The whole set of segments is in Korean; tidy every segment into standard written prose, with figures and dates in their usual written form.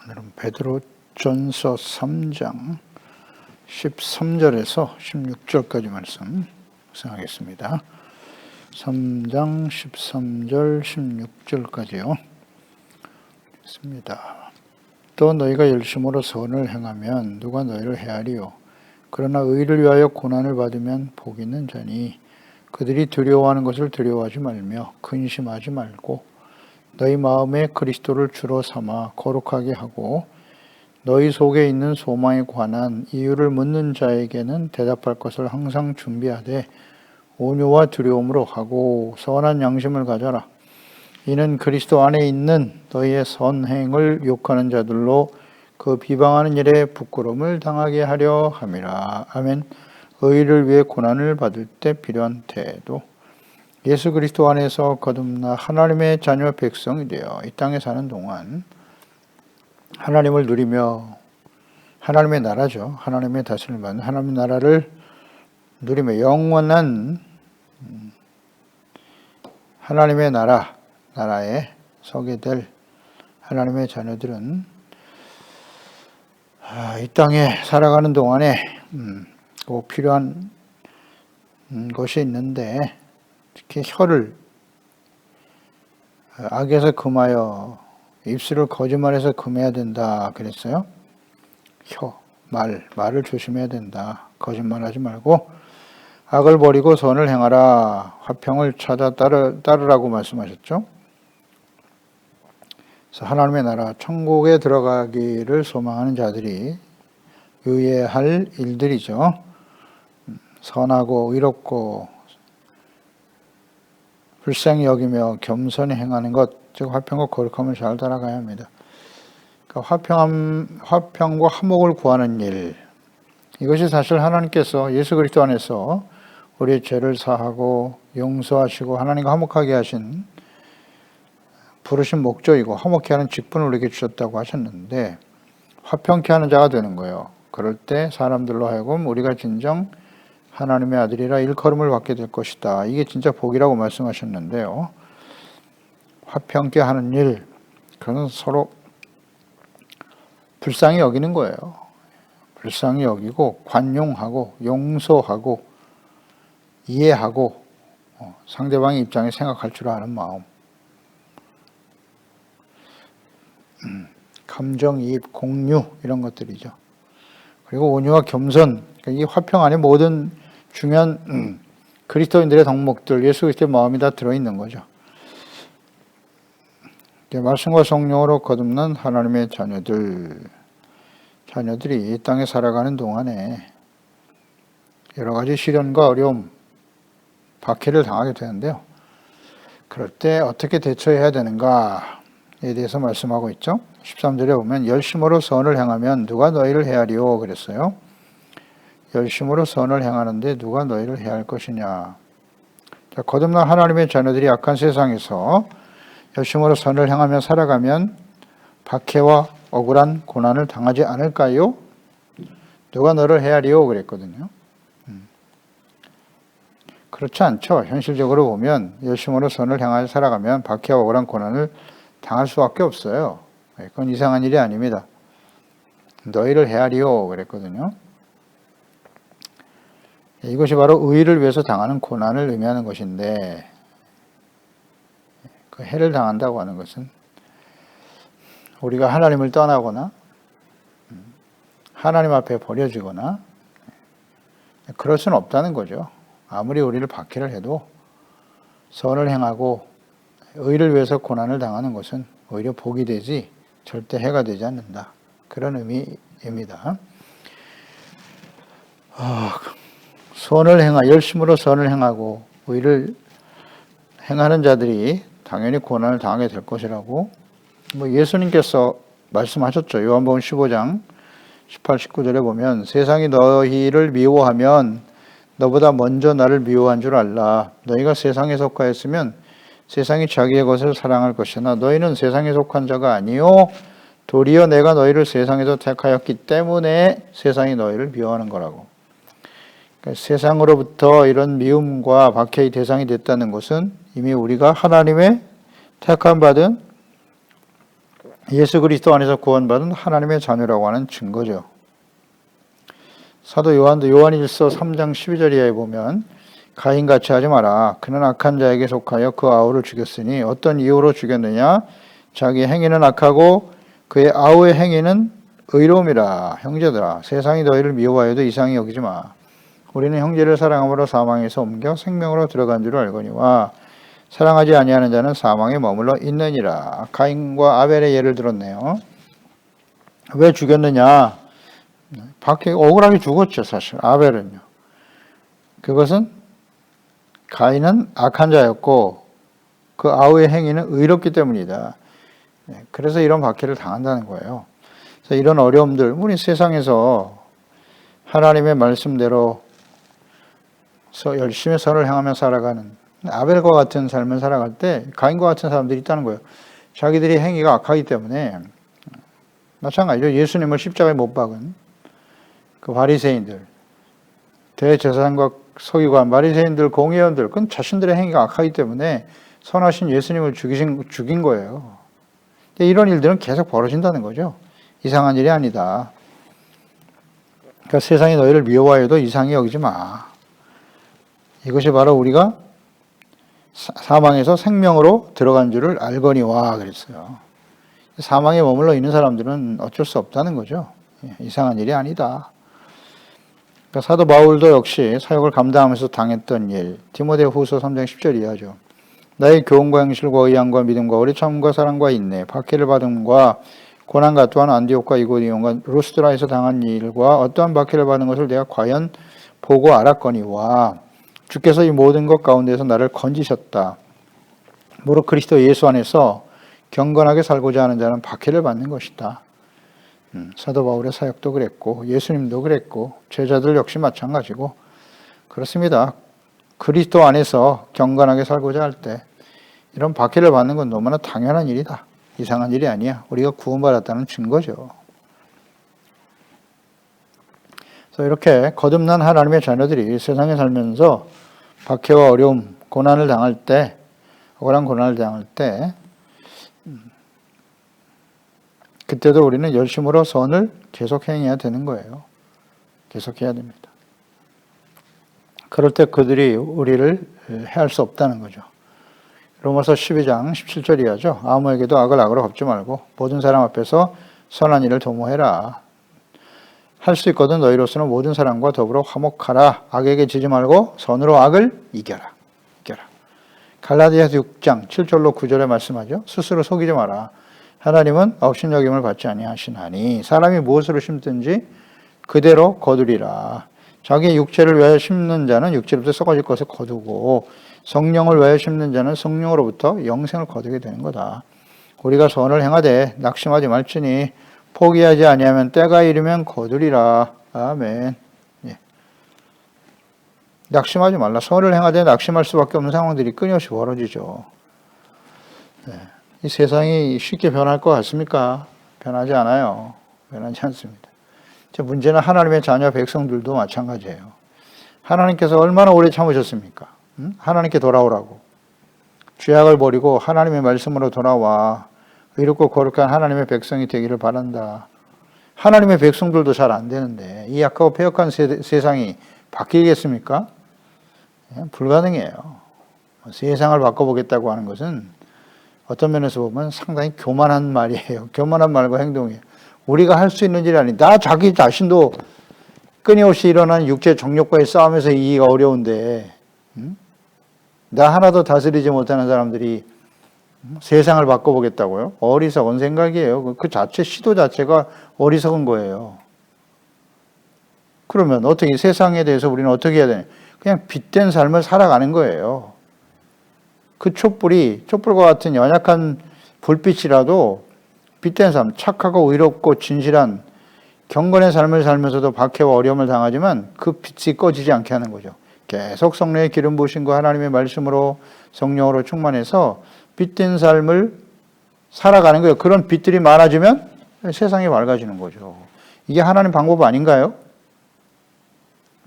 오늘은 베드로전서 3장 13절에서 16절까지 말씀 묵상하겠습니다. 3장 13절 16절까지요. 있습니다. 또 너희가 열심으로 선을 행하면 누가 너희를 해하리요. 그러나 의를 위하여 고난을 받으면 복 있는 자니 그들이 두려워하는 것을 두려워하지 말며 근심하지 말고 너희 마음에 그리스도를 주로 삼아 거룩하게 하고 너희 속에 있는 소망에 관한 이유를 묻는 자에게는 대답할 것을 항상 준비하되 온유와 두려움으로 하고 선한 양심을 가져라. 이는 그리스도 안에 있는 너희의 선행을 욕하는 자들로 그 비방하는 일에 부끄러움을 당하게 하려 함이라. 아멘. 의를 위해 고난을 받을 때 필요한 태도. 예수 그리스도 안에서 거듭나 하나님의 자녀 백성이 되어 이 땅에 사는 동안 하나님을 누리며 하나님의 나라죠. 하나님의 다스림을 받는 하나님의 나라를 누리며 영원한 하나님의 나라에 서게 될 하나님의 자녀들은 이 땅에 살아가는 동안에 꼭 필요한 것이 있는데 특히 혀를 악에서 금하여 입술을 거짓말해서 금해야 된다 그랬어요. 말을 조심해야 된다. 거짓말하지 말고 악을 버리고 선을 행하라. 화평을 찾아 따르라고 말씀하셨죠. 그래서 하나님의 나라 천국에 들어가기를 소망하는 자들이 유의해야 할 일들이죠. 선하고 의롭고 불쌍히 여기며 겸손히 행하는 것, 즉 화평과 거룩함을 잘 따라가야 합니다. 그러니까 화평과 화목을 구하는 일, 이것이 사실 하나님께서 예수 그리스도 안에서 우리의 죄를 사하고 용서하시고 하나님과 화목하게 하신 부르신 목적이고 화목케 하는 직분을 우리에게 주셨다고 하셨는데 화평케 하는 자가 되는 거예요. 그럴 때 사람들로 하여금 우리가 진정 하나님의 아들이라 일컬음을 받게 될 것이다. 이게 진짜 복이라고 말씀하셨는데요. 화평케 하는 일, 그건 서로 불쌍히 여기는 거예요. 불쌍히 여기고 관용하고 용서하고 이해하고 상대방의 입장에 생각할 줄 아는 마음. 감정이입, 공유 이런 것들이죠. 그리고 온유와 겸손, 이 화평 안에 모든 중요한 그리스도인들의 덕목들, 예수 그리스도의 마음이 다 들어있는 거죠. 말씀과 성령으로 거듭난 하나님의 자녀들이 이 땅에 살아가는 동안에 여러 가지 시련과 어려움, 박해를 당하게 되는데요. 그럴 때 어떻게 대처해야 되는가에 대해서 말씀하고 있죠. 13절에 보면 열심으로 선을 행하면 누가 너희를 해하리요 그랬어요. 열심으로 선을 행하는데 누가 너희를 해할 것이냐. 자, 거듭난 하나님의 자녀들이 악한 세상에서 열심으로 선을 행하며 살아가면 박해와 억울한 고난을 당하지 않을까요? 누가 너를 해하리요 그랬거든요. 그렇지 않죠. 현실적으로 보면 열심으로 선을 행하여 살아가면 박해와 억울한 고난을 당할 수밖에 없어요. 그건 이상한 일이 아닙니다. 너희를 해하리요 그랬거든요. 이것이 바로 의를 위해서 당하는 고난을 의미하는 것인데 그 해를 당한다고 하는 것은 우리가 하나님을 떠나거나 하나님 앞에 버려지거나 그럴 수는 없다는 거죠. 아무리 우리를 박해를 해도 선을 행하고 의를 위해서 고난을 당하는 것은 오히려 복이 되지 절대 해가 되지 않는다. 그런 의미입니다. 열심으로 선을 행하고 의를 행하는 자들이 당연히 고난을 당하게 될 것이라고 예수님께서 말씀하셨죠. 요한복음 15장 18, 19절에 보면 세상이 너희를 미워하면 너보다 먼저 나를 미워한 줄 알라. 너희가 세상에 속하였으면 세상이 자기의 것을 사랑할 것이나 너희는 세상에 속한 자가 아니요 도리어 내가 너희를 세상에서 택하였기 때문에 세상이 너희를 미워하는 거라고. 그러니까 세상으로부터 이런 미움과 박해의 대상이 됐다는 것은 이미 우리가 하나님의 택함 받은 예수 그리스도 안에서 구원받은 하나님의 자녀라고 하는 증거죠. 사도 요한도 요한일서 3장 12절에 보면 가인같이 하지 마라. 그는 악한 자에게 속하여 그 아우를 죽였으니 어떤 이유로 죽였느냐? 자기 행위는 악하고 그의 아우의 행위는 의로움이라. 형제들아, 세상이 너희를 미워하여도 이상히 여기지 마. 우리는 형제를 사랑함으로 사망에서 옮겨 생명으로 들어간 줄 알거니와 사랑하지 아니하는 자는 사망에 머물러 있느니라. 가인과 아벨의 예를 들었네요. 왜 죽였느냐? 밖에 억울하게 죽었죠, 사실. 아벨은요. 그것은 가인은 악한 자였고 그 아우의 행위는 의롭기 때문이다. 그래서 이런 박해를 당한다는 거예요. 그래서 이런 어려움들, 우리 세상에서 하나님의 말씀대로 열심히 선을 행하며 살아가는 아벨과 같은 삶을 살아갈 때 가인과 같은 사람들이 있다는 거예요. 자기들이 행위가 악하기 때문에. 마찬가지죠. 예수님을 십자가에 못 박은 그 바리새인들, 대제사장과 서기관, 바리새인들, 공회원들, 그건 자신들의 행위가 악하기 때문에 선하신 예수님을 죽인 거예요. 이런 일들은 계속 벌어진다는 거죠. 이상한 일이 아니다. 그러니까 세상이 너희를 미워하여도 이상히 여기지 마. 이것이 바로 우리가 사망에서 생명으로 들어간 줄을 알거니와 그랬어요. 사망에 머물러 있는 사람들은 어쩔 수 없다는 거죠. 이상한 일이 아니다. 그러니까 사도 바울도 역시 사역을 감당하면서 당했던 일, 디모데후서 3장 10절 이하죠. 나의 교훈과 행실과 의향과 믿음과 오래 참음과 사랑과 인내, 박해를 받음과 고난과 또한 안디옥과 이고니온과 루스드라에서 당한 일과 어떠한 박해를 받는 것을 내가 과연 보고 알았거니와 주께서 이 모든 것 가운데서 나를 건지셨다. 무릇 그리스도 예수 안에서 경건하게 살고자 하는 자는 박해를 받는 것이다. 사도 바울의 사역도 그랬고 예수님도 그랬고 제자들 역시 마찬가지고 그렇습니다. 그리스도 안에서 경건하게 살고자 할 때 이런 박해를 받는 건 너무나 당연한 일이다. 이상한 일이 아니야. 우리가 구원받았다는 증거죠. 그래서 이렇게 거듭난 하나님의 자녀들이 세상에 살면서 박해와 어려움, 고난을 당할 때, 억울한 고난을 당할 때 그때도 우리는 열심으로 선을 계속 행해야 되는 거예요. 계속해야 됩니다. 그럴 때 그들이 우리를 해할 수 없다는 거죠. 로마서 12장 17절 이하죠. 아무에게도 악을 악으로 갚지 말고 모든 사람 앞에서 선한 일을 도모해라. 할 수 있거든 너희로서는 모든 사람과 더불어 화목하라. 악에게 지지 말고 선으로 악을 이겨라. 갈라디아서 6장 7절로 9절에 말씀하죠. 스스로 속이지 마라. 하나님은 업신여김을 받지 아니하시나니 사람이 무엇으로 심든지 그대로 거두리라. 자기의 육체를 위하여 심는 자는 육체로부터 썩어질 것을 거두고 성령을 위하여 심는 자는 성령으로부터 영생을 거두게 되는 거다. 우리가 선을 행하되 낙심하지 말지니 포기하지 아니하면 때가 이르면 거두리라. 아멘. 예. 낙심하지 말라. 선을 행하되 낙심할 수밖에 없는 상황들이 끊임없이 벌어지죠. 예. 이 세상이 쉽게 변할 것 같습니까? 변하지 않아요. 변하지 않습니다. 문제는 하나님의 자녀 백성들도 마찬가지예요. 하나님께서 얼마나 오래 참으셨습니까? 하나님께 돌아오라고. 죄악을 버리고 하나님의 말씀으로 돌아와 의롭고 거룩한 하나님의 백성이 되기를 바란다. 하나님의 백성들도 잘 안 되는데 이 약하고 패역한 세상이 바뀌겠습니까? 불가능해요. 세상을 바꿔보겠다고 하는 것은 어떤 면에서 보면 상당히 교만한 말이에요. 교만한 말과 행동이에요. 우리가 할 수 있는 일이 아니다. 나 자기 자신도 끊임없이 일어나는 육체 정욕과의 싸움에서 이기가 어려운데 나 하나도 다스리지 못하는 사람들이 세상을 바꿔보겠다고요? 어리석은 생각이에요. 그 자체, 시도 자체가 어리석은 거예요. 그러면 어떻게 세상에 대해서 우리는 어떻게 해야 되냐? 그냥 빛된 삶을 살아가는 거예요. 그 촛불과 같은 연약한 불빛이라도 빛된 삶, 착하고 의롭고 진실한 경건의 삶을 살면서도 박해와 어려움을 당하지만 그 빛이 꺼지지 않게 하는 거죠. 계속 성령의 기름 부으심과 하나님의 말씀으로 성령으로 충만해서 빛된 삶을 살아가는 거예요. 그런 빛들이 많아지면 세상이 밝아지는 거죠. 이게 하나님 방법 아닌가요?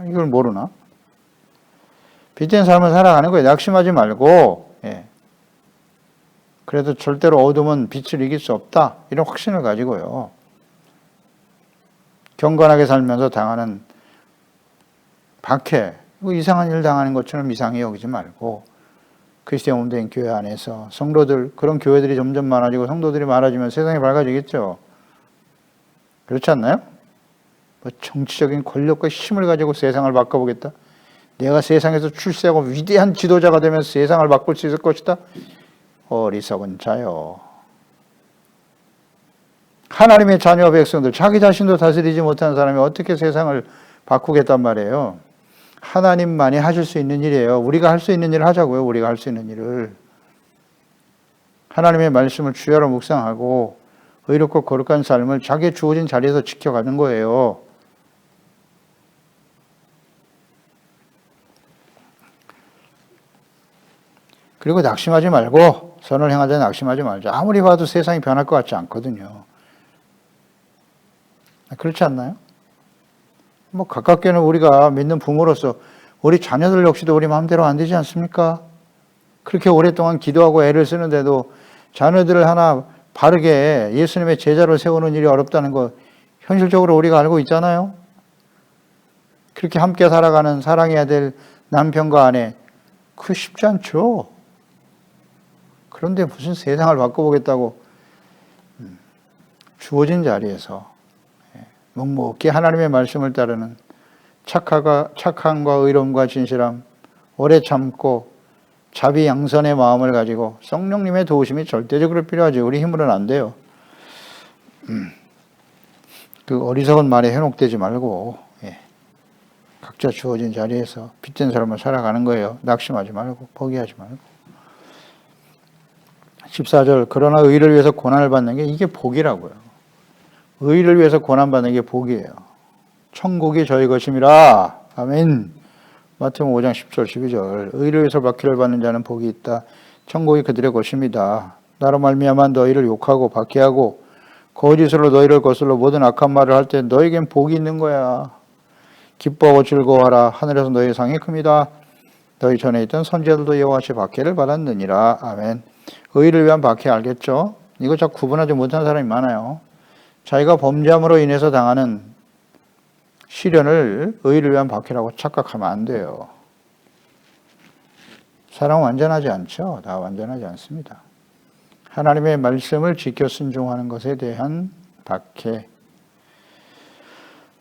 이걸 모르나? 빛된 삶을 살아가는 거예요. 낙심하지 말고. 예. 그래도 절대로 어둠은 빛을 이길 수 없다. 이런 확신을 가지고요. 경건하게 살면서 당하는 박해, 이상한 일 당하는 것처럼 이상히 여기지 말고 그리스도의 몸된 교회 안에서 성도들, 그런 교회들이 점점 많아지고 성도들이 많아지면 세상이 밝아지겠죠. 그렇지 않나요? 뭐 정치적인 권력과 힘을 가지고 세상을 바꿔보겠다. 내가 세상에서 출세하고 위대한 지도자가 되면서 세상을 바꿀 수 있을 것이다. 어리석은 자요. 하나님의 자녀 백성들, 자기 자신도 다스리지 못하는 사람이 어떻게 세상을 바꾸겠단 말이에요. 하나님만이 하실 수 있는 일이에요. 우리가 할 수 있는 일을 하자고요. 우리가 할 수 있는 일을. 하나님의 말씀을 주야로 묵상하고 의롭고 거룩한 삶을 자기의 주어진 자리에서 지켜가는 거예요. 그리고 낙심하지 말고 선을 행하자 낙심하지 말자. 아무리 봐도 세상이 변할 것 같지 않거든요. 그렇지 않나요? 뭐 가깝게는 우리가 믿는 부모로서 우리 자녀들 역시도 우리 마음대로 안 되지 않습니까? 그렇게 오랫동안 기도하고 애를 쓰는데도 자녀들을 하나 바르게 예수님의 제자로 세우는 일이 어렵다는 거 현실적으로 우리가 알고 있잖아요. 그렇게 함께 살아가는 사랑해야 될 남편과 아내, 그거 쉽지 않죠. 그런데 무슨 세상을 바꿔보겠다고 주어진 자리에서 묵묵히 하나님의 말씀을 따르는 착함과 의로움과 진실함, 오래 참고 자비양선의 마음을 가지고 성령님의 도우심이 절대적으로 필요하죠. 우리 힘으로는 안 돼요. 그 어리석은 말에 현혹되지 말고 각자 주어진 자리에서 빛된 삶을 살아가는 거예요. 낙심하지 말고 포기하지 말고. 14절 그러나 의를 위해서 고난을 받는 게 이게 복이라고요. 의를 위해서 고난받는 게 복이에요. 천국이 저희 것임이라. 아멘. 마태복음 5장 10절 12절 의를 위해서 박해를 받는 자는 복이 있다. 천국이 그들의 것입니다. 나로 말미암아 너희를 욕하고 박해하고 거짓으로 너희를 거슬러 모든 악한 말을 할 때 너희에겐 복이 있는 거야. 기뻐하고 즐거워하라. 하늘에서 너희의 상이 큽니다. 너희 전에 있던 선지자들도 이와 같이 박해를 받았느니라. 아멘. 의를 위한 박해 알겠죠? 이거 잘 구분하지 못하는 사람이 많아요. 자기가 범죄함으로 인해서 당하는 시련을 의를 위한 박해라고 착각하면 안 돼요. 사람은 완전하지 않죠. 다 완전하지 않습니다. 하나님의 말씀을 지켜 순종하는 것에 대한 박해.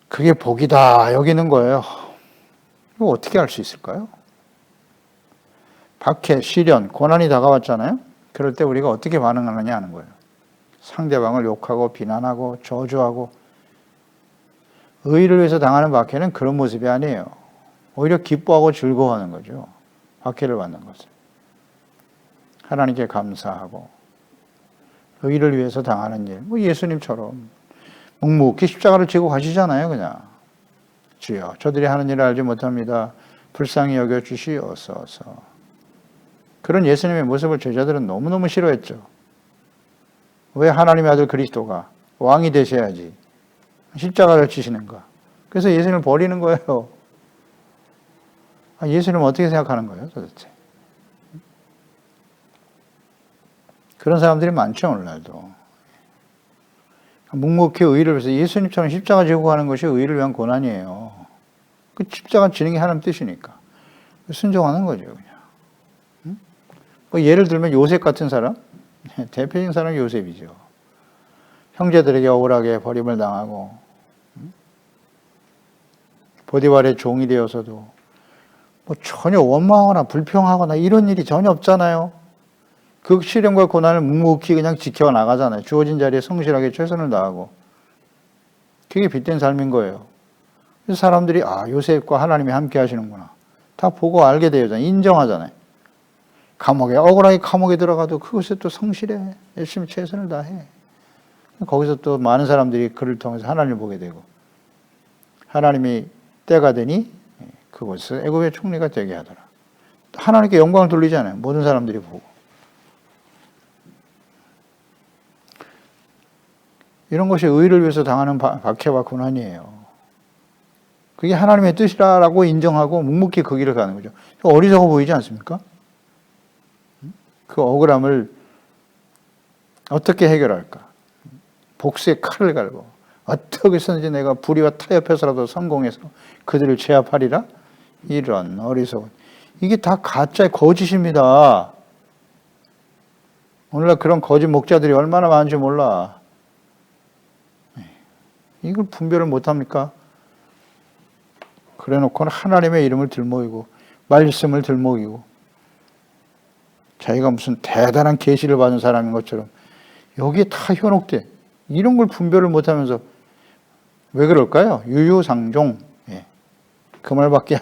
그게 복이다 여기는 거예요. 이거 어떻게 알 수 있을까요? 박해, 시련, 고난이 다가왔잖아요. 그럴 때 우리가 어떻게 반응하느냐 하는 거예요. 상대방을 욕하고 비난하고 저주하고. 의를 위해서 당하는 박해는 그런 모습이 아니에요. 오히려 기뻐하고 즐거워하는 거죠. 박해를 받는 것을. 하나님께 감사하고 의를 위해서 당하는 일. 뭐 예수님처럼 묵묵히 십자가를 지고 가시잖아요. 그냥. 주여 저들이 하는 일을 알지 못합니다. 불쌍히 여겨 주시옵소서. 그런 예수님의 모습을 제자들은 너무너무 싫어했죠. 왜 하나님의 아들 그리스도가 왕이 되셔야지 십자가를 지시는가. 그래서 예수님을 버리는 거예요. 예수님은 어떻게 생각하는 거예요 도대체. 그런 사람들이 많죠 오늘날도. 묵묵히 의를 위해서 예수님처럼 십자가 지고 가는 것이 의를 위한 고난이에요. 그 십자가 지는 게 하나님 뜻이니까 순종하는 거죠 그냥. 뭐 예를 들면 요셉 같은 사람, 대표적인 사람이 요셉이죠. 형제들에게 억울하게 버림을 당하고 보디발의 종이 되어서도 뭐 전혀 원망하거나 불평하거나 이런 일이 전혀 없잖아요. 그 시련과 고난을 묵묵히 그냥 지켜나가잖아요. 주어진 자리에 성실하게 최선을 다하고. 그게 빛된 삶인 거예요. 그래서 사람들이 요셉과 하나님이 함께 하시는구나. 다 보고 알게 되잖아요. 인정하잖아요. 억울하게 감옥에 들어가도 그것에 또 성실해. 열심히 최선을 다해. 거기서 또 많은 사람들이 그를 통해서 하나님을 보게 되고 하나님이 때가 되니 그곳을 애굽의 총리가 되게 하더라. 하나님께 영광을 돌리잖아요. 모든 사람들이 보고. 이런 것이 의를 위해서 당하는 박해와 고난이에요. 그게 하나님의 뜻이라고 인정하고 묵묵히 그 길을 가는 거죠. 어리석어 보이지 않습니까? 그 억울함을 어떻게 해결할까? 복수의 칼을 갈고 어떻게 해서든지 내가 불의와 타협해서라도 성공해서 그들을 제압하리라? 이런 어리석은. 이게 다 가짜의 거짓입니다. 오늘날 그런 거짓 목자들이 얼마나 많은지 몰라. 이걸 분별을 못합니까? 그래 놓고는 하나님의 이름을 들먹이고 말씀을 들먹이고 자기가 무슨 대단한 계시를 받은 사람인 것처럼 여기에 다 현혹돼. 이런 걸 분별을 못하면서 왜 그럴까요? 유유상종. 그 말밖에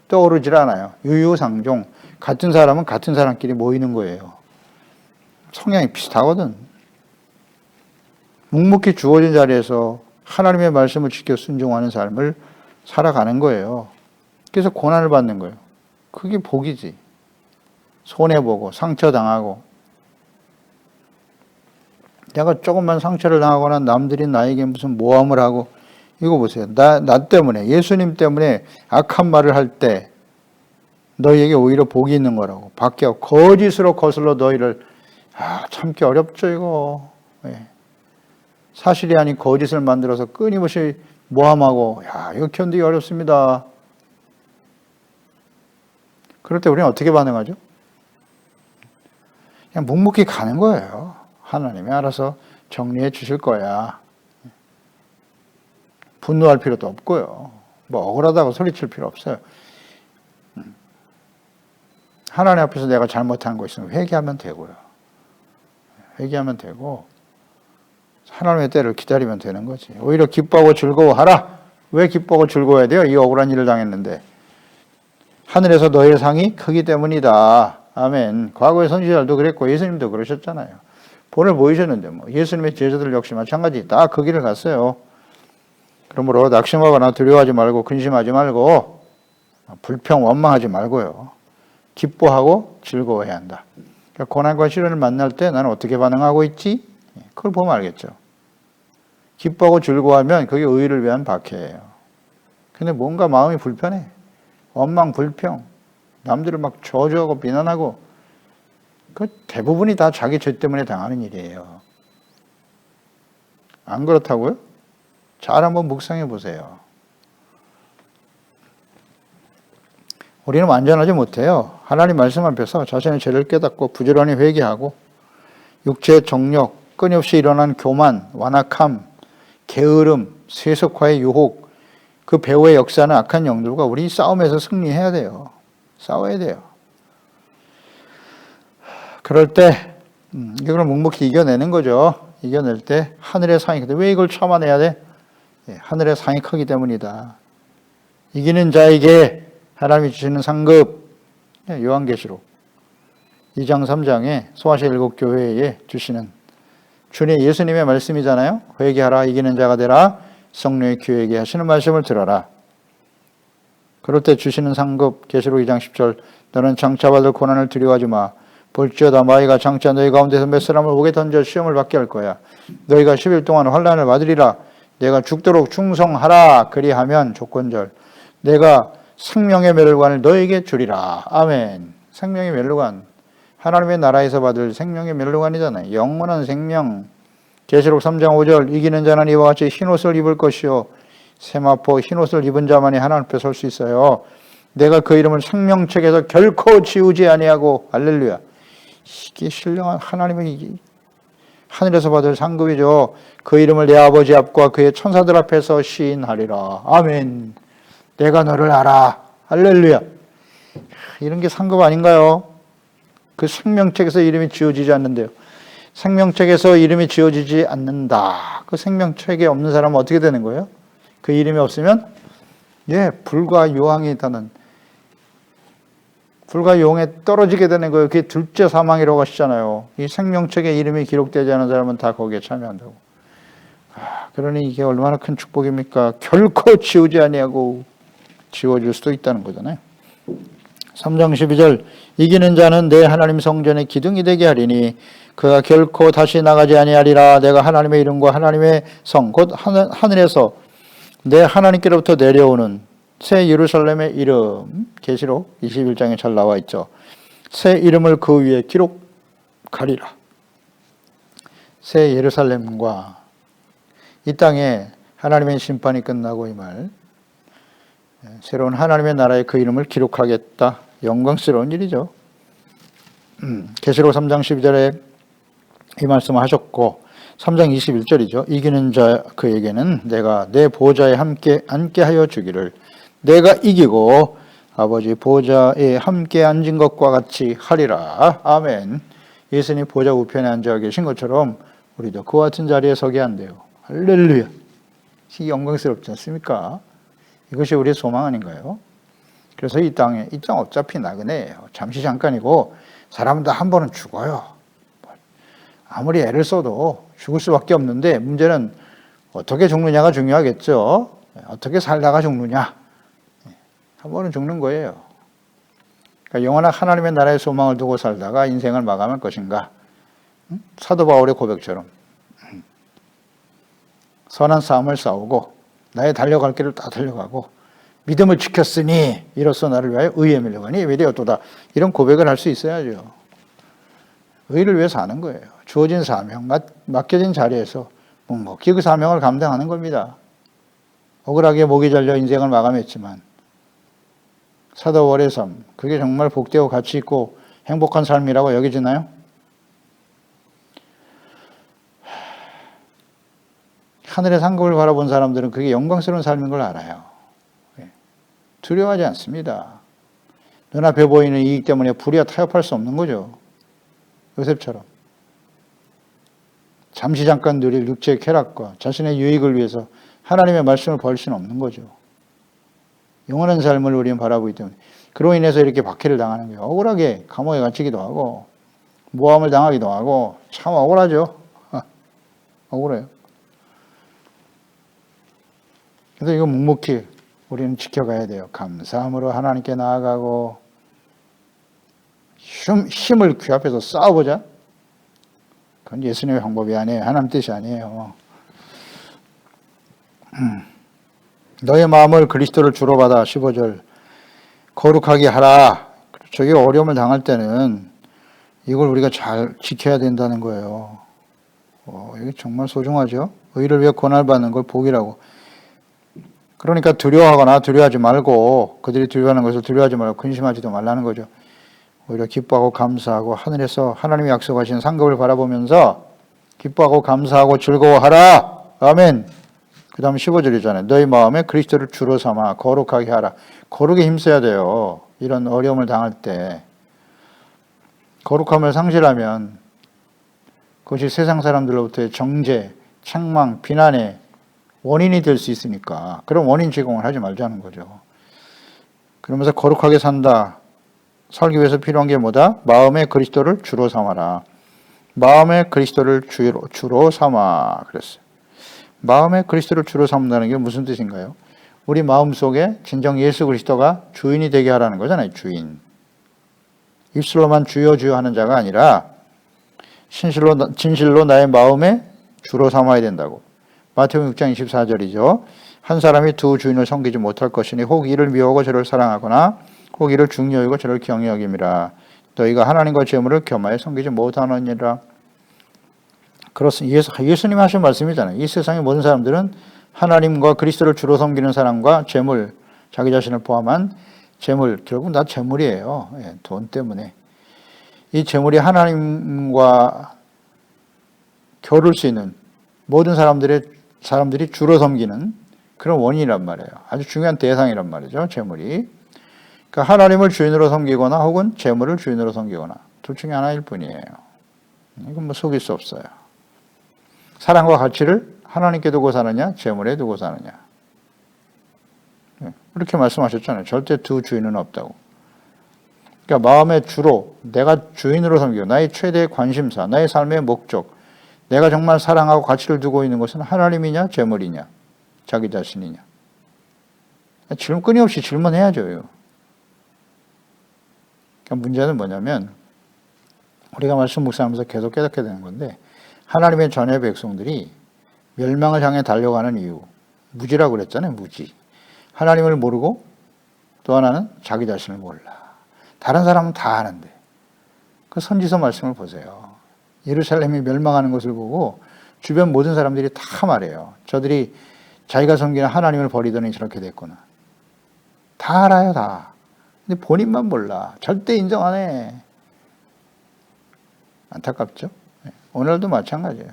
떠오르질 않아요. 유유상종. 같은 사람은 같은 사람끼리 모이는 거예요. 성향이 비슷하거든. 묵묵히 주어진 자리에서 하나님의 말씀을 지켜 순종하는 삶을 살아가는 거예요. 그래서 고난을 받는 거예요. 그게 복이지. 손해보고 상처당하고 내가 조금만 상처를 당하거나 남들이 나에게 무슨 모함을 하고 이거 보세요. 나 때문에 예수님 때문에 악한 말을 할 때 너희에게 오히려 복이 있는 거라고. 밖에 거짓으로 거슬러 너희를 참기 어렵죠 이거. 사실이 아닌 거짓을 만들어서 끊임없이 모함하고 이거 견디기 어렵습니다. 그럴 때 우리는 어떻게 반응하죠? 그냥 묵묵히 가는 거예요. 하나님이 알아서 정리해 주실 거야. 분노할 필요도 없고요. 뭐 억울하다고 소리칠 필요 없어요. 하나님 앞에서 내가 잘못한 거 있으면 회개하면 되고요. 회개하면 되고 하나님의 때를 기다리면 되는 거지. 오히려 기뻐하고 즐거워하라. 왜 기뻐하고 즐거워해야 돼요? 이 억울한 일을 당했는데. 하늘에서 너희의 상이 크기 때문이다. 아멘. 과거의 선지자들도 그랬고 예수님도 그러셨잖아요. 본을 보이셨는데 뭐 예수님의 제자들 역시 마찬가지 다 그 길을 갔어요. 그러므로 낙심하거나 두려워하지 말고 근심하지 말고 불평 원망하지 말고요. 기뻐하고 즐거워해야 한다. 그러니까 고난과 시련을 만날 때 나는 어떻게 반응하고 있지? 그걸 보면 알겠죠. 기뻐하고 즐거워하면 그게 의를 위한 박해예요. 근데 뭔가 마음이 불편해. 원망, 불평, 남들을 막 저주하고 비난하고 그 대부분이 다 자기 죄 때문에 당하는 일이에요. 안 그렇다고요? 잘 한번 묵상해 보세요. 우리는 완전하지 못해요. 하나님 말씀 앞에서 자신의 죄를 깨닫고 부지런히 회개하고 육체의 정욕, 끊임없이 일어난 교만, 완악함, 게으름, 세속화의 유혹, 그 배후의 역사는 악한 영들과 우리 싸움에서 승리해야 돼요. 싸워야 돼요. 그럴 때 이걸 묵묵히 이겨내는 거죠. 이겨낼 때 하늘의 상이 크다. 왜 이걸 참아내야 돼? 하늘의 상이 크기 때문이다. 이기는 자에게 하나님이 주시는 상급, 요한계시록 2장 3장에 소아시아 7교회에 주시는 주님 예수님의 말씀이잖아요. 회개하라 이기는 자가 되라 성령의 교회에게 하시는 말씀을 들어라. 그럴 때 주시는 상급 계시록 2장 10절 너는 장차 받을 고난을 두려워하지 마. 볼지어다 마귀가 장차 너희 가운데서 몇 사람을 옥에 던져 시험을 받게 할 거야. 너희가 10일 동안 환난을 받으리라. 내가 죽도록 충성하라. 그리하면 조건절 내가 생명의 멸관을 너에게 주리라. 아멘. 생명의 멸관. 하나님의 나라에서 받을 생명의 멸관이잖아요. 영원한 생명. 계시록 3장 5절 이기는 자는 이와 같이 흰옷을 입을 것이요 세마포 흰옷을 입은 자만이 하나님 앞에 설 수 있어요. 내가 그 이름을 생명책에서 결코 지우지 아니하고 할렐루야. 이게 신령한 하나님의 하늘에서 받을 상급이죠. 그 이름을 내 아버지 앞과 그의 천사들 앞에서 시인하리라. 아멘. 내가 너를 알아. 할렐루야. 이런 게 상급 아닌가요? 그 생명책에서 이름이 지워지지 않는데요. 생명책에서 이름이 지워지지 않는다. 그 생명책에 없는 사람은 어떻게 되는 거예요? 그 이름이 없으면 불과 요항에 있다는 불과 용에 떨어지게 되는 거예요. 그게 둘째 사망이라고 하시잖아요. 이 생명책에 이름이 기록되지 않은 사람은 다 거기에 참여한다고. 그러니 이게 얼마나 큰 축복입니까? 결코 지우지 아니하고 지워질 수도 있다는 거잖아요. 3장 12절 이기는 자는 내 하나님 성전의 기둥이 되게 하리니 그가 결코 다시 나가지 아니하리라. 내가 하나님의 이름과 하나님의 성 곧 하늘에서 내 하나님께로부터 내려오는 새 예루살렘의 이름 계시록 21장에 잘 나와 있죠. 새 이름을 그 위에 기록하리라. 새 예루살렘과 이 땅에 하나님의 심판이 끝나고 이 말, 새로운 하나님의 나라에 그 이름을 기록하겠다. 영광스러운 일이죠. 계시록 3장 12절에 이 말씀을 하셨고 3장 21절이죠. 이기는 자 그에게는 내가 내 보좌에 함께 앉게 하여 주기를 내가 이기고 아버지 보좌에 함께 앉은 것과 같이 하리라. 아멘. 예수님 보좌 우편에 앉아 계신 것처럼 우리도 그와 같은 자리에 서게 한대요. 할렐루야. 이 영광스럽지 않습니까? 이것이 우리의 소망 아닌가요? 그래서 이 땅 어차피 나그네예요. 잠시 잠깐이고 사람은 다 한 번은 죽어요. 아무리 애를 써도 죽을 수밖에 없는데 문제는 어떻게 죽느냐가 중요하겠죠. 어떻게 살다가 죽느냐. 한 번은 죽는 거예요. 그러니까 영원한 하나님의 나라의 소망을 두고 살다가 인생을 마감할 것인가. 사도 바울의 고백처럼 선한 싸움을 싸우고 나의 달려갈 길을 다 달려가고 믿음을 지켰으니 이로써 나를 위하여 의에 밀려가니 외되었도다. 이런 고백을 할 수 있어야죠. 의를 위해 사는 거예요. 주어진 사명, 맡겨진 자리에서 묵묵히 그 사명을 감당하는 겁니다. 억울하게 목이 잘려 인생을 마감했지만 사도 바울의 삶, 그게 정말 복되고 가치 있고 행복한 삶이라고 여겨지나요? 하늘의 상급을 바라본 사람들은 그게 영광스러운 삶인 걸 알아요. 두려워하지 않습니다. 눈앞에 보이는 이익 때문에 불의와 타협할 수 없는 거죠. 요셉처럼. 잠시 잠깐 누릴 육체의 쾌락과 자신의 유익을 위해서 하나님의 말씀을 버릴 수는 없는 거죠. 영원한 삶을 우리는 바라보기 때문에 그로 인해서 이렇게 박해를 당하는 거예요. 억울하게 감옥에 갇히기도 하고 모함을 당하기도 하고 참 억울하죠. 억울해요. 그래서 이거 묵묵히 우리는 지켜가야 돼요. 감사함으로 하나님께 나아가고 힘을 귀합해서 싸워보자. 그건 예수님의 방법이 아니에요. 하나님 뜻이 아니에요. 너의 마음을 그리스도를 주로 받아 15절 거룩하게 하라. 저게 어려움을 당할 때는 이걸 우리가 잘 지켜야 된다는 거예요. 이게 정말 소중하죠. 의를 위해 고난을 받는 걸 복이라고. 그러니까 두려워하거나 두려워하지 말고 그들이 두려워하는 것을 두려워하지 말고 근심하지도 말라는 거죠. 오히려 기뻐하고 감사하고 하늘에서 하나님이 약속하신 상급을 바라보면서 기뻐하고 감사하고 즐거워하라. 아멘. 그 다음 15절이잖아요. 너희 마음에 그리스도를 주로 삼아 거룩하게 하라. 거룩에 힘써야 돼요. 이런 어려움을 당할 때. 거룩함을 상실하면 그것이 세상 사람들로부터의 정죄, 책망, 비난의 원인이 될 수 있으니까 그런 원인 제공을 하지 말자는 거죠. 그러면서 거룩하게 산다. 살기 위해서 필요한 게 뭐다? 마음에 그리스도를 주로 삼아라. 마음에 그리스도를 주로 삼아 그랬어요. 마음에 그리스도를 주로 삼는다는 게 무슨 뜻인가요? 우리 마음속에 진정 예수 그리스도가 주인이 되게 하라는 거잖아요. 주인. 입술로만 주여 주여 하는 자가 아니라 진실로 나의 마음에 주로 삼아야 된다고. 마태복음 6장 24절이죠. 한 사람이 두 주인을 섬기지 못할 것이니 혹 이를 미워하고 저를 사랑하거나 혹 이를 중히 여기고 저를 경히 여김이라. 너희가 하나님과 재물을 겸하여 섬기지 못하느니라. 그렇습니다. 예수님이 하신 말씀이잖아요. 이 세상의 모든 사람들은 하나님과 그리스도를 주로 섬기는 사람과 재물, 자기 자신을 포함한 재물, 결국 다 재물이에요. 돈 때문에. 이 재물이 하나님과 겨룰 수 있는 모든 사람들이 주로 섬기는 그런 원인이란 말이에요. 아주 중요한 대상이란 말이죠. 재물이. 그러니까 하나님을 주인으로 섬기거나 혹은 재물을 주인으로 섬기거나 둘 중에 하나일 뿐이에요. 이건 뭐 속일 수 없어요. 사랑과 가치를 하나님께 두고 사느냐, 재물에 두고 사느냐. 이렇게 말씀하셨잖아요. 절대 두 주인은 없다고. 그러니까 마음의 주로 내가 주인으로 섬기고 나의 최대의 관심사, 나의 삶의 목적, 내가 정말 사랑하고 가치를 두고 있는 것은 하나님이냐, 재물이냐, 자기 자신이냐. 끊임없이 질문해야죠. 그러니까 문제는 뭐냐면 우리가 말씀 묵상하면서 계속 깨닫게 되는 건데 하나님의 전의 백성들이 멸망을 향해 달려가는 이유, 무지라고 그랬잖아요. 무지. 하나님을 모르고 또 하나는 자기 자신을 몰라. 다른 사람은 다 아는데 그 선지서 말씀을 보세요. 예루살렘이 멸망하는 것을 보고 주변 모든 사람들이 다 말해요. 저들이 자기가 섬기는 하나님을 버리더니 저렇게 됐구나. 다 알아요, 다. 근데 본인만 몰라. 절대 인정 안 해. 안타깝죠? 오늘도 마찬가지예요.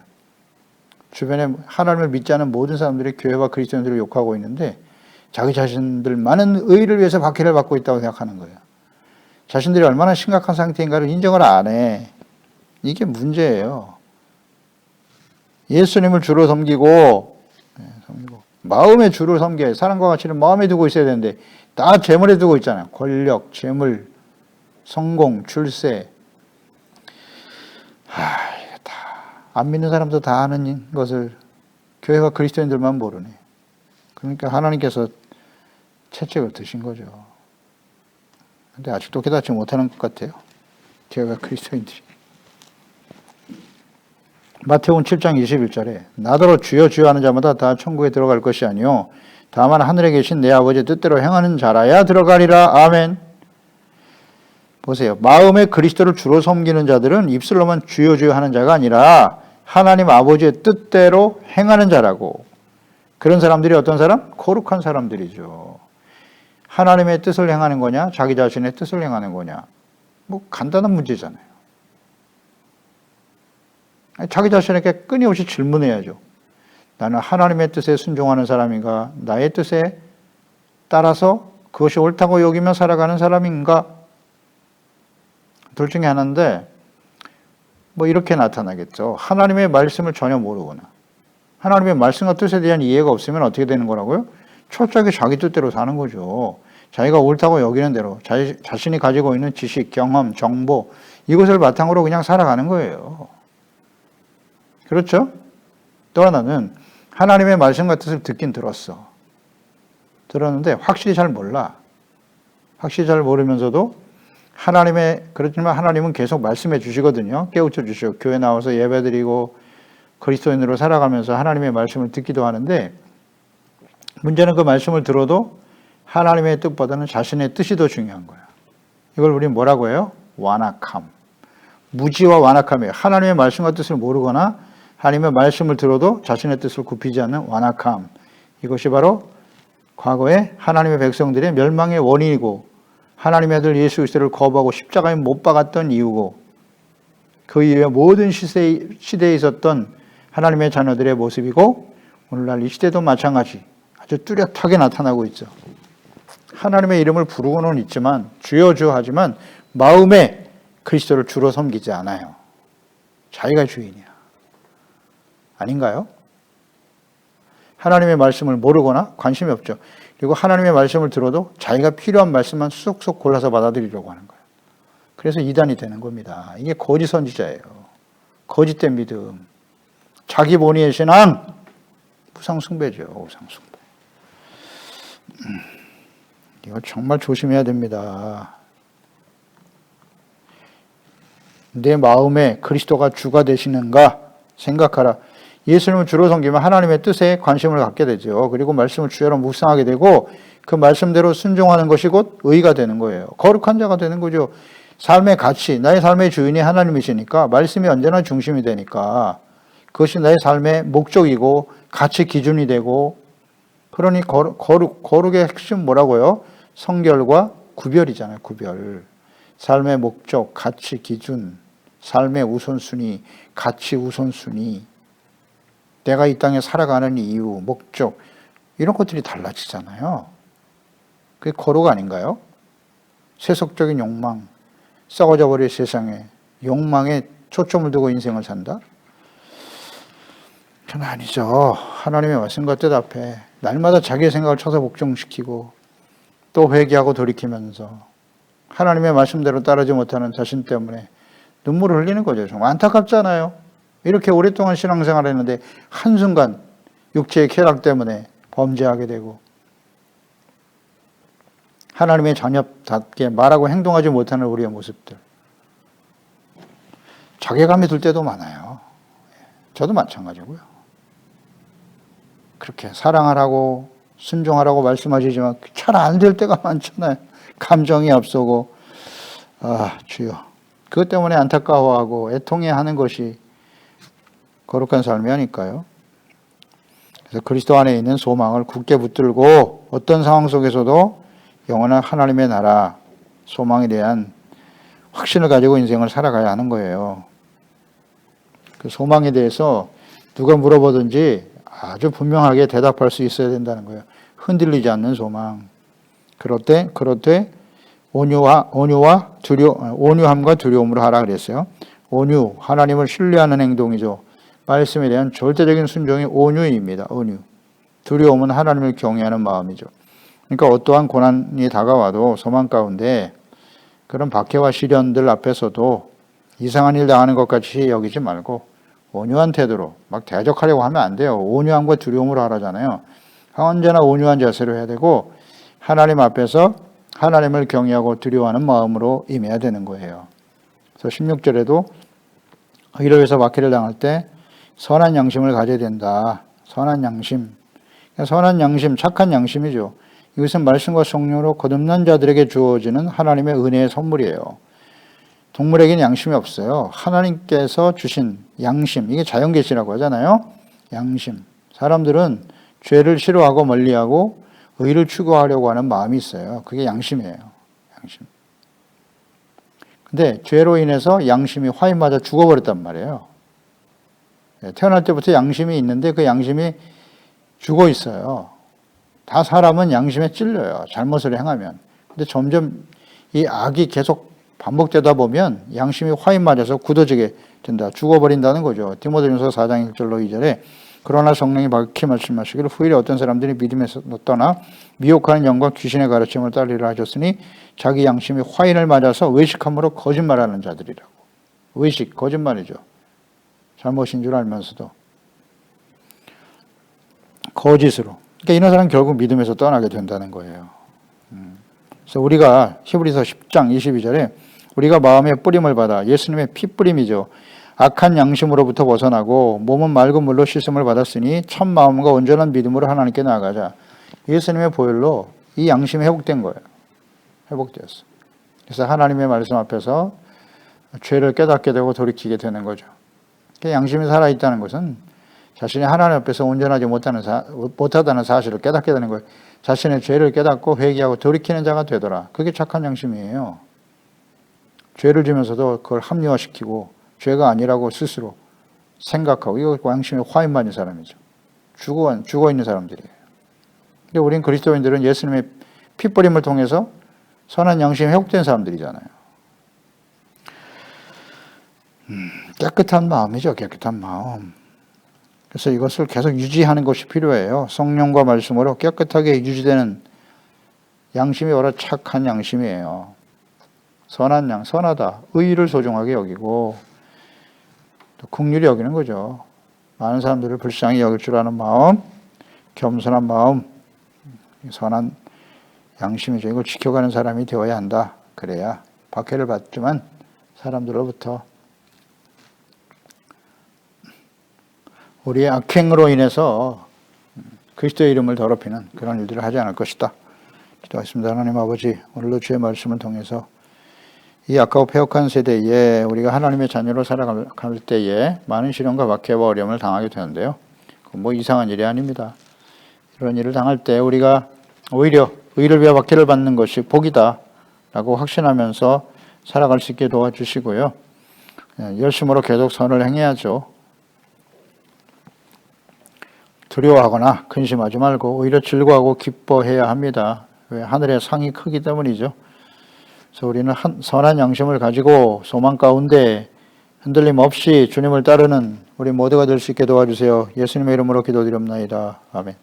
주변에 하나님을 믿지 않은 모든 사람들이 교회와 그리스도인들을 욕하고 있는데 자기 자신들 많은 의의를 위해서 박해를 받고 있다고 생각하는 거예요. 자신들이 얼마나 심각한 상태인가를 인정을 안 해. 이게 문제예요. 예수님을 주로 섬기고 마음의 주를 섬겨요. 사랑과 가치를 마음에 두고 있어야 되는데 다 재물에 두고 있잖아요. 권력, 재물, 성공, 출세. 이거 다 안 믿는 사람도 다 아는 것을 교회와 그리스도인들만 모르네. 그러니까 하나님께서 채찍을 드신 거죠. 근데 아직도 깨닫지 못하는 것 같아요. 교회와 그리스도인들이. 마태복음 7장 21절에 나더러 주여 주여 하는 자마다 다 천국에 들어갈 것이 아니요 다만 하늘에 계신 내 아버지의 뜻대로 행하는 자라야 들어가리라. 아멘. 보세요. 마음에 그리스도를 주로 섬기는 자들은 입술로만 주여 주여 하는 자가 아니라 하나님 아버지의 뜻대로 행하는 자라고. 그런 사람들이 어떤 사람? 거룩한 사람들이죠. 하나님의 뜻을 행하는 거냐? 자기 자신의 뜻을 행하는 거냐? 뭐 간단한 문제잖아요. 자기 자신에게 끊임없이 질문해야죠. 나는 하나님의 뜻에 순종하는 사람인가? 나의 뜻에 따라서 그것이 옳다고 여기며 살아가는 사람인가? 둘 중에 하나인데 뭐 이렇게 나타나겠죠. 하나님의 말씀을 전혀 모르거나 하나님의 말씀과 뜻에 대한 이해가 없으면 어떻게 되는 거라고요? 철저하게 자기 뜻대로 사는 거죠. 자기가 옳다고 여기는 대로 자신이 가지고 있는 지식, 경험, 정보 이것을 바탕으로 그냥 살아가는 거예요. 그렇죠? 또 하나는 하나님의 말씀과 뜻을 듣긴 들었어. 들었는데 확실히 잘 몰라. 확실히 잘 모르면서도 그렇지만 하나님은 계속 말씀해 주시거든요. 깨우쳐 주시고 교회 나와서 예배드리고 그리스도인으로 살아가면서 하나님의 말씀을 듣기도 하는데 문제는 그 말씀을 들어도 하나님의 뜻보다는 자신의 뜻이 더 중요한 거야. 이걸 우리는 뭐라고 해요? 완악함. 무지와 완악함이에요. 하나님의 말씀과 뜻을 모르거나 하나님의 말씀을 들어도 자신의 뜻을 굽히지 않는 완악함. 이것이 바로 과거에 하나님의 백성들의 멸망의 원인이고 하나님의 아들 예수 그리스도를 거부하고 십자가에 못 박았던 이유고 그 이후에 모든 시대에 있었던 하나님의 자녀들의 모습이고 오늘날 이 시대도 마찬가지 아주 뚜렷하게 나타나고 있죠. 하나님의 이름을 부르고는 있지만 주여 주여 하지만 마음에 그리스도를 주로 섬기지 않아요. 자기가 주인이야. 아닌가요? 하나님의 말씀을 모르거나 관심이 없죠. 그리고 하나님의 말씀을 들어도 자기가 필요한 말씀만 쏙쏙 골라서 받아들이려고 하는 거예요. 그래서 이단이 되는 겁니다. 이게 거짓 선지자예요. 거짓된 믿음. 자기 본의의 신앙. 우상숭배죠. 우상숭배. 이거 정말 조심해야 됩니다. 내 마음에 그리스도가 주가 되시는가 생각하라. 예수님을 주로 섬기면 하나님의 뜻에 관심을 갖게 되죠. 그리고 말씀을 주야로 묵상하게 되고 그 말씀대로 순종하는 것이 곧 의가 되는 거예요. 거룩한 자가 되는 거죠. 삶의 가치, 나의 삶의 주인이 하나님이시니까 말씀이 언제나 중심이 되니까 그것이 나의 삶의 목적이고 가치 기준이 되고 그러니 거룩의 핵심 뭐라고요? 성결과 구별이잖아요. 구별. 삶의 목적, 가치 기준, 삶의 우선순위, 가치 우선순위 내가 이 땅에 살아가는 이유, 목적 이런 것들이 달라지잖아요. 그게 거룩 아닌가요? 세속적인 욕망, 썩어져 버릴 세상에 욕망에 초점을 두고 인생을 산다? 그건 아니죠. 하나님의 말씀과 뜻 앞에 날마다 자기의 생각을 쳐서 복종시키고 또 회개하고 돌이키면서 하나님의 말씀대로 따르지 못하는 자신 때문에 눈물을 흘리는 거죠. 정말 안타깝잖아요. 이렇게 오랫동안 신앙생활을 했는데 한순간 육체의 쾌락 때문에 범죄하게 되고 하나님의 자녀답게 말하고 행동하지 못하는 우리의 모습들. 자괴감이 들 때도 많아요. 저도 마찬가지고요. 그렇게 사랑하라고 순종하라고 말씀하시지만 잘 안 될 때가 많잖아요. 감정이 앞서고 주여. 그것 때문에 안타까워하고 애통해하는 것이 거룩한 삶이 아닐까요? 그래서 그리스도 안에 있는 소망을 굳게 붙들고 어떤 상황 속에서도 영원한 하나님의 나라, 소망에 대한 확신을 가지고 인생을 살아가야 하는 거예요. 그 소망에 대해서 누가 물어보든지 아주 분명하게 대답할 수 있어야 된다는 거예요. 흔들리지 않는 소망. 그럴 때 온유함과 두려움으로 하라 그랬어요. 온유, 하나님을 신뢰하는 행동이죠. 말씀에 대한 절대적인 순종이 온유입니다. 온유. 두려움은 하나님을 경외하는 마음이죠. 그러니까 어떠한 고난이 다가와도 소망 가운데 그런 박해와 시련들 앞에서도 이상한 일 당하는 것 같이 여기지 말고 온유한 태도로 막 대적하려고 하면 안 돼요. 온유함과 두려움으로 하라잖아요. 언제나 온유한 자세로 해야 되고 하나님 앞에서 하나님을 경외하고 두려워하는 마음으로 임해야 되는 거예요. 그래서 16절에도 의를 위해서 박해를 당할 때 선한 양심을 가져야 된다. 선한 양심. 선한 양심, 착한 양심이죠. 이것은 말씀과 성령으로 거듭난 자들에게 주어지는 하나님의 은혜의 선물이에요. 동물에게는 양심이 없어요. 하나님께서 주신 양심, 이게 자연계시라고 하잖아요. 양심. 사람들은 죄를 싫어하고 멀리하고 의를 추구하려고 하는 마음이 있어요. 그게 양심이에요. 양심. 근데 죄로 인해서 양심이 화인 맞아 죽어버렸단 말이에요. 태어날 때부터 양심이 있는데 그 양심이 죽어 있어요. 다 사람은 양심에 찔려요. 잘못을 행하면. 근데 점점 이 악이 계속 반복되다 보면 양심이 화인 맞아서 굳어지게 된다. 죽어버린다는 거죠. 디모데전서 4장 1절로 2절에 그러나 성령이 밝히 말씀하시기를 후일에 어떤 사람들이 믿음에서 떠나 미혹하는 영과 귀신의 가르침을 따르리라 하셨으니 자기 양심이 화인을 맞아서 외식함으로 거짓말하는 자들이라고. 외식, 거짓말이죠. 잘못인 줄 알면서도. 거짓으로. 그러니까 이런 사람은 결국 믿음에서 떠나게 된다는 거예요. 그래서 우리가 히브리서 10장 22절에 우리가 마음의 뿌림을 받아 예수님의 피뿌림이죠. 악한 양심으로부터 벗어나고 몸은 맑은 물로 씻음을 받았으니 참 마음과 온전한 믿음으로 하나님께 나아가자. 예수님의 보혈로 이 양심이 회복된 거예요. 회복되었어. 그래서 하나님의 말씀 앞에서 죄를 깨닫게 되고 돌이키게 되는 거죠. 양심이 살아있다는 것은 자신이 하나님 앞에서 온전하지 못하다는 사실을 깨닫게 되는 거예요. 자신의 죄를 깨닫고 회개하고 돌이키는 자가 되더라. 그게 착한 양심이에요. 죄를 지면서도 그걸 합리화시키고 죄가 아니라고 스스로 생각하고 이거 양심에 화인 맞은 사람이죠. 죽어 있는 사람들이에요. 근데 우린 그리스도인들은 예수님의 피뿌림을 통해서 선한 양심이 회복된 사람들이잖아요. 깨끗한 마음이죠. 깨끗한 마음. 그래서 이것을 계속 유지하는 것이 필요해요. 성령과 말씀으로 깨끗하게 유지되는 양심이 바로 착한 양심이에요. 선한 양, 선하다. 의의를 소중하게 여기고 또 긍휼히 여기는 거죠. 많은 사람들을 불쌍히 여길 줄 아는 마음, 겸손한 마음, 선한 양심이죠. 이걸 지켜가는 사람이 되어야 한다. 그래야 박해를 받지만 사람들로부터 우리의 악행으로 인해서 그리스도의 이름을 더럽히는 그런 일들을 하지 않을 것이다. 기도하겠습니다. 하나님 아버지, 오늘도 주의 말씀을 통해서 이 악하고 패역한 세대에 우리가 하나님의 자녀로 살아갈 때에 많은 시련과 박해와 어려움을 당하게 되는데요. 뭐 이상한 일이 아닙니다. 이런 일을 당할 때 우리가 오히려 의를 위해 박해를 받는 것이 복이다 라고 확신하면서 살아갈 수 있게 도와주시고요. 열심으로 계속 선을 행해야죠. 두려워하거나 근심하지 말고 오히려 즐거워하고 기뻐해야 합니다. 왜? 하늘의 상이 크기 때문이죠. 그래서 우리는 선한 양심을 가지고 소망 가운데 흔들림 없이 주님을 따르는 우리 모두가 될 수 있게 도와주세요. 예수님의 이름으로 기도드립니다. 아멘.